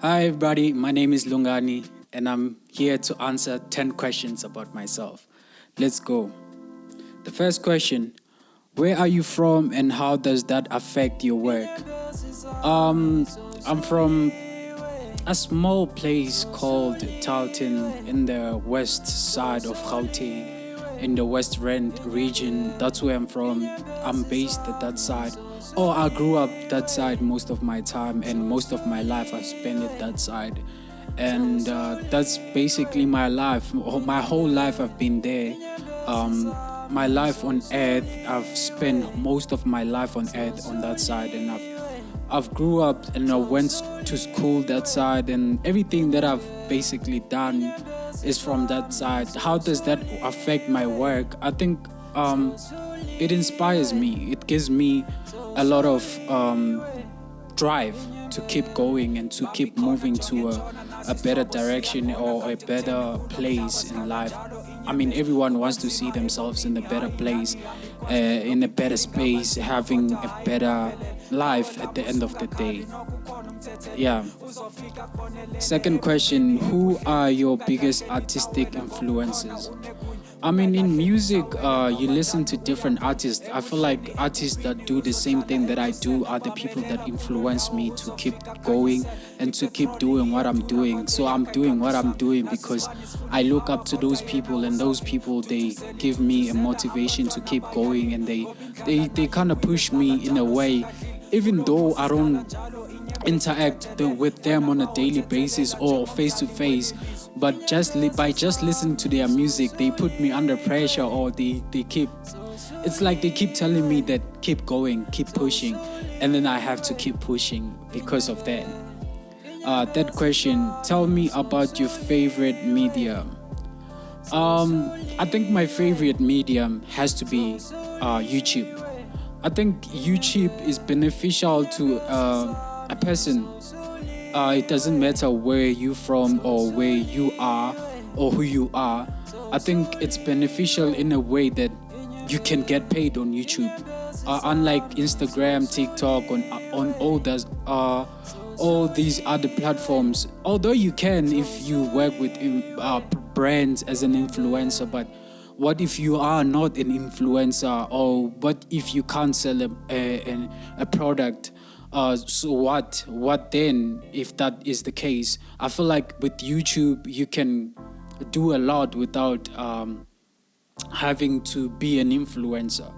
Hi, everybody. My name is Lungani, and I'm here to answer 10 questions about myself. Let's go. The first question: where are you from, and how does that affect your work? I'm from a small place called Taunton in the west side of Gauteng, in the West Rand region. That's where I'm from. I'm based at that side. Oh, I grew up that side most of my time, and most of my life I've spent it that side. And that's basically my life. My whole life I've been there. My life on earth, I've spent most of my life on earth on that side, and I've grew up and I went to school that side, and everything that I've basically done is from that side. How does that affect my work? I think it inspires me. It gives me a lot of drive to keep going and to keep moving to a better direction or a better place in life. I mean, everyone wants to see themselves in a better place, in a better space, having a better life at the end of the day. Yeah. Second question: who are your biggest artistic influences? I mean, in music, you listen to different artists. I feel like artists that do the same thing that I do are the people that influence me to keep going and to keep doing what I'm doing. So I'm doing what I'm doing because I look up to those people, and those people, they give me a motivation to keep going, and they kind of push me in a way, even though I don't interact with them on a daily basis or face to face, but by just listening to their music, they put me under pressure, or they keep, it's like they keep telling me that keep going, keep pushing, and then I have to keep pushing because of that. Third question: tell me about your favorite medium. I think my favorite medium has to be YouTube. I think YouTube is beneficial to a person. It doesn't matter where you're from or where you are or who you are. I think it's beneficial in a way that you can get paid on YouTube. Unlike Instagram, TikTok, on all these other platforms. Although you can if you work with brands as an influencer, but what if you are not an influencer, or what if you can't sell a product? So what then if that is the case? I feel like with YouTube you can do a lot without having to be an influencer.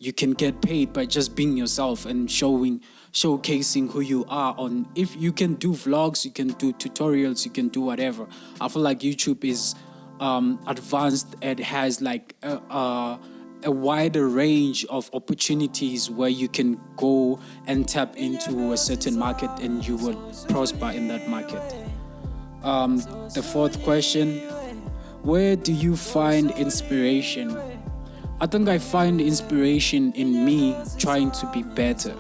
You can get paid by just being yourself and showcasing who you are. On if you can do vlogs, you can do tutorials, you can do whatever. I feel like YouTube is advanced. It has like a wider range of opportunities where you can go and tap into a certain market, and you will prosper in that market. The fourth question: where do you find inspiration? I think I find inspiration in me trying to be better,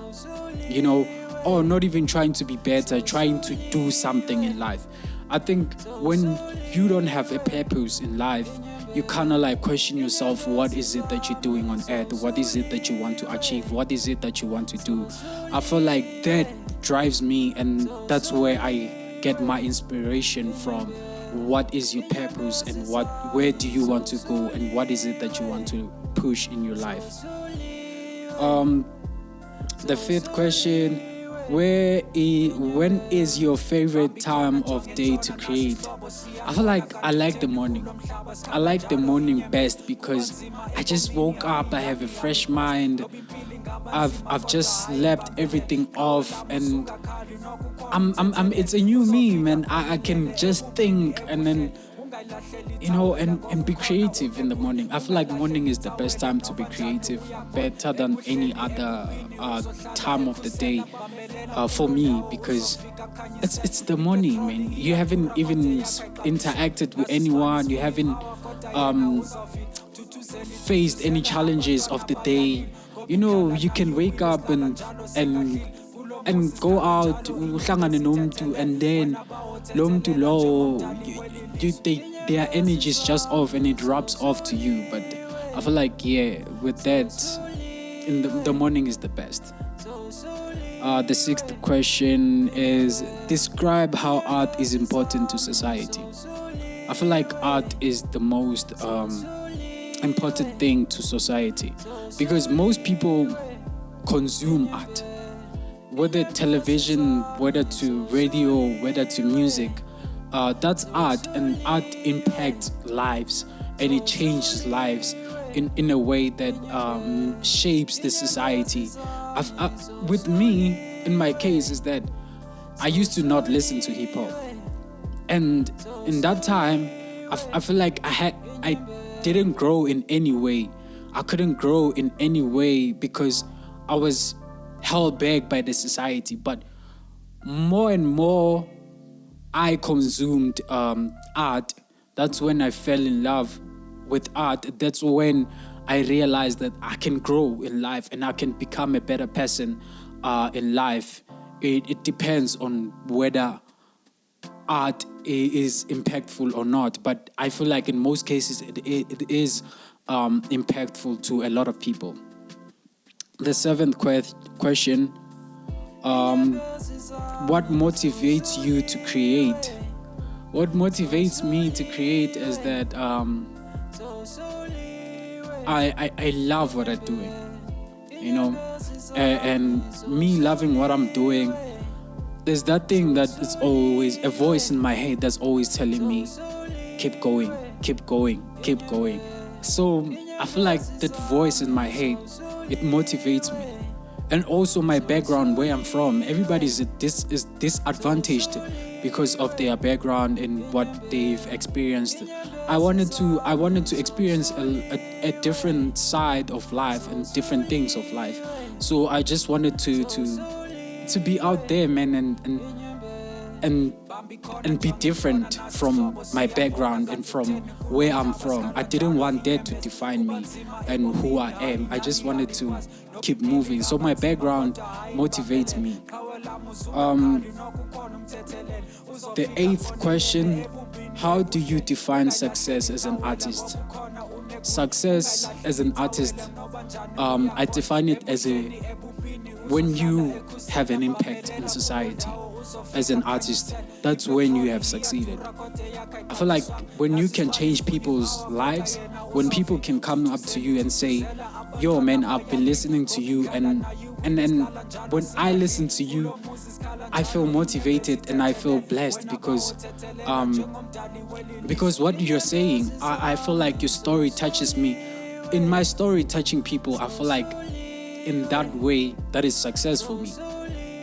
or not even trying to be better, trying to do something in life. I think when you don't have a purpose in life, you kind of like question yourself, what is it that you're doing on earth? What is it that you want to achieve? What is it that you want to do? I feel like that drives me, and that's where I get my inspiration from. What is your purpose, and where do you want to go, and what is it that you want to push in your life? The fifth question: when is your favorite time of day to create? I feel like I like the morning. I like the morning best because I just woke up, I have a fresh mind. I've just slept everything off, and I'm it's a new me, man. I can just think, and then and be creative in the morning. I feel like morning is the best time to be creative, better than any other time of the day for me, because it's the morning, man. You haven't even interacted with anyone. You haven't faced any challenges of the day. You can wake up and go out, uhlangane nomuntu, and then lo muntu lowo, their energy is just off and it rubs off to you. But I feel like, with that, in the morning is the best. The sixth question is, describe how art is important to society. I feel like art is the most important thing to society because most people consume art, whether television, whether to radio, whether to music. That's art, and art impacts lives and it changes lives in a way that shapes the society. With me, in my case, is that I used to not listen to hip hop, and in that time, I feel like I didn't grow in any way. I couldn't grow in any way because I was held back by the society. But more and more I consumed art. That's when I fell in love with art. That's when I realized that I can grow in life and I can become a better person in life. It depends on whether art is impactful or not. But I feel like in most cases it is impactful to a lot of people. The seventh question, what motivates you to create? What motivates me to create is that I love what I'm doing, you know, and me loving what I'm doing, there's that thing that is always a voice in my head that's always telling me, keep going, keep going, keep going. So I feel like that voice in my head, it motivates me. And also my background, where I'm from, everybody's disadvantaged because of their background and what they've experienced. I wanted to experience a different side of life and different things of life. So I just wanted to be out there, man, and be different from my background and from where I'm from. I didn't want that to define me and who I am. I just wanted to keep moving. So my background motivates me. The eighth question, how do you define success as an artist? Success as an artist, I define it as when you have an impact in society. As an artist, that's when you have succeeded. I feel like when you can change people's lives, when people can come up to you and say, yo man, I've been listening to you, and then when I listen to you, I feel motivated and I feel blessed because what you're saying, I feel like your story touches me. In my story touching people, I feel like in that way, that is success for me.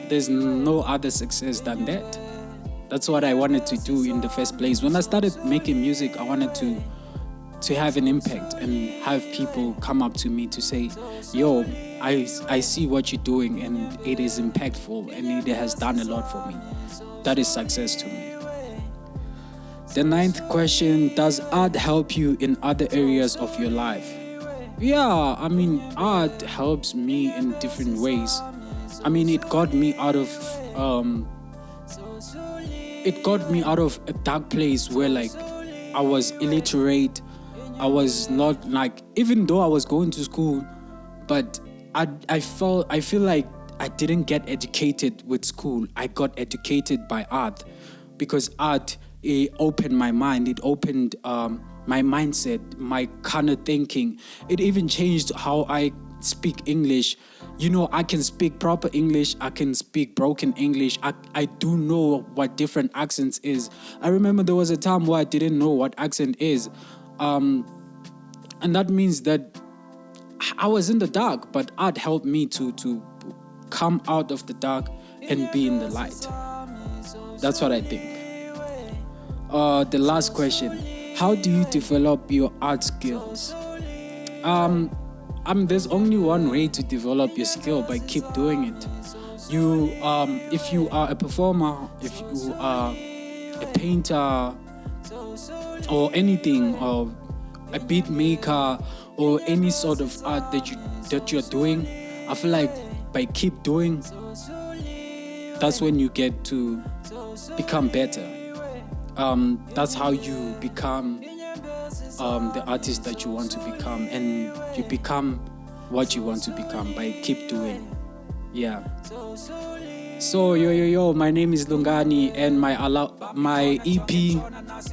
There's no other success than that. That's what I wanted to do in the first place. When I started making music, I wanted to have an impact and have people come up to me to say, yo, I see what you're doing and it is impactful and it has done a lot for me. That is success to me. The ninth question, does art help you in other areas of your life? Yeah, I mean, art helps me in different ways. I mean, it got me out of a dark place where like I was illiterate. I was not like, even though I was going to school, but I feel like I didn't get educated with school. I got educated by art because art, it opened my mind. It opened my mindset, my kind of thinking. It even changed how I speak English. You know, I can speak proper English. I can speak broken English. I do know what different accents is. I remember there was a time where I didn't know what accent is. And that means that I was in the dark, but art helped me to come out of the dark and be in the light. That's what I think. The last question, how do you develop your art skills? There's only one way to develop your skill, by keep doing it. If you are a performer, if you are a painter or anything, or a beat maker or any sort of art that you're doing, I feel like by keep doing, that's when you get to become better. That's how you become the artist that you want to become, and you become what you want to become by keep doing. Yeah. So yo, my name is Lungani, and my EP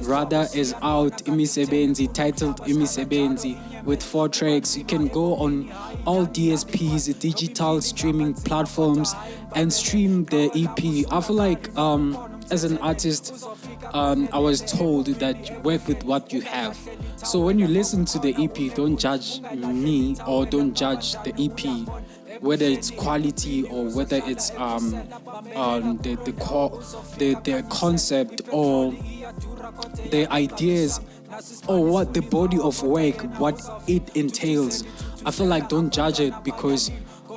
rather is out, IMiSEBENZI, titled IMiSEBENZI, with 4 tracks. You can go on all DSPs, digital streaming platforms, and stream the EP. I feel like as an artist, I was told that work with what you have. So when you listen to the EP, don't judge me or don't judge the EP, whether it's quality or whether it's the concept or the ideas or what the body of work, what it entails. I feel like don't judge it because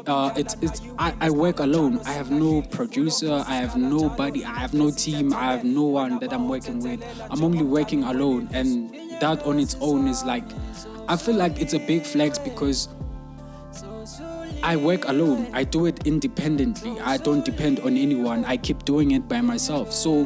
I work alone. I have no producer, I have nobody, I have no team, I have no one that I'm working with. I'm only working alone, and that on its own is like, I feel like it's a big flex because I work alone. I do it independently. I don't depend on anyone. I keep doing it by myself. So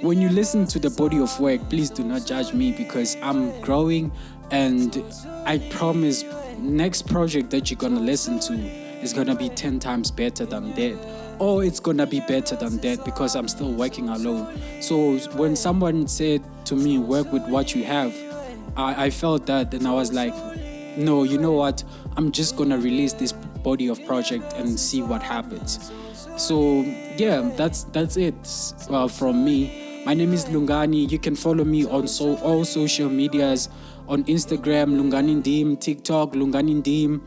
when you listen to the body of work, please do not judge me because I'm growing, and I promise next project that you're gonna listen to is gonna be 10 times better than that, or it's gonna be better than that because I'm still working alone. So when someone said to me, work with what you have, I felt that, and I was like, no, you know what? I'm just gonna release this body of project and see what happens. So yeah, that's it from me. My name is Lungani. You can follow me on all social medias, on Instagram Lungani Ndim, TikTok Lungani Ndim,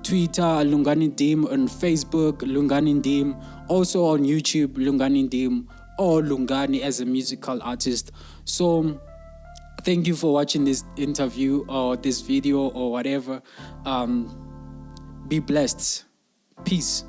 Twitter Lungani Ndim, on Facebook Lungani Ndim, also on YouTube Lungani Ndim, or Lungani as a musical artist. So thank you for watching this interview or this video or whatever. Be blessed. Peace.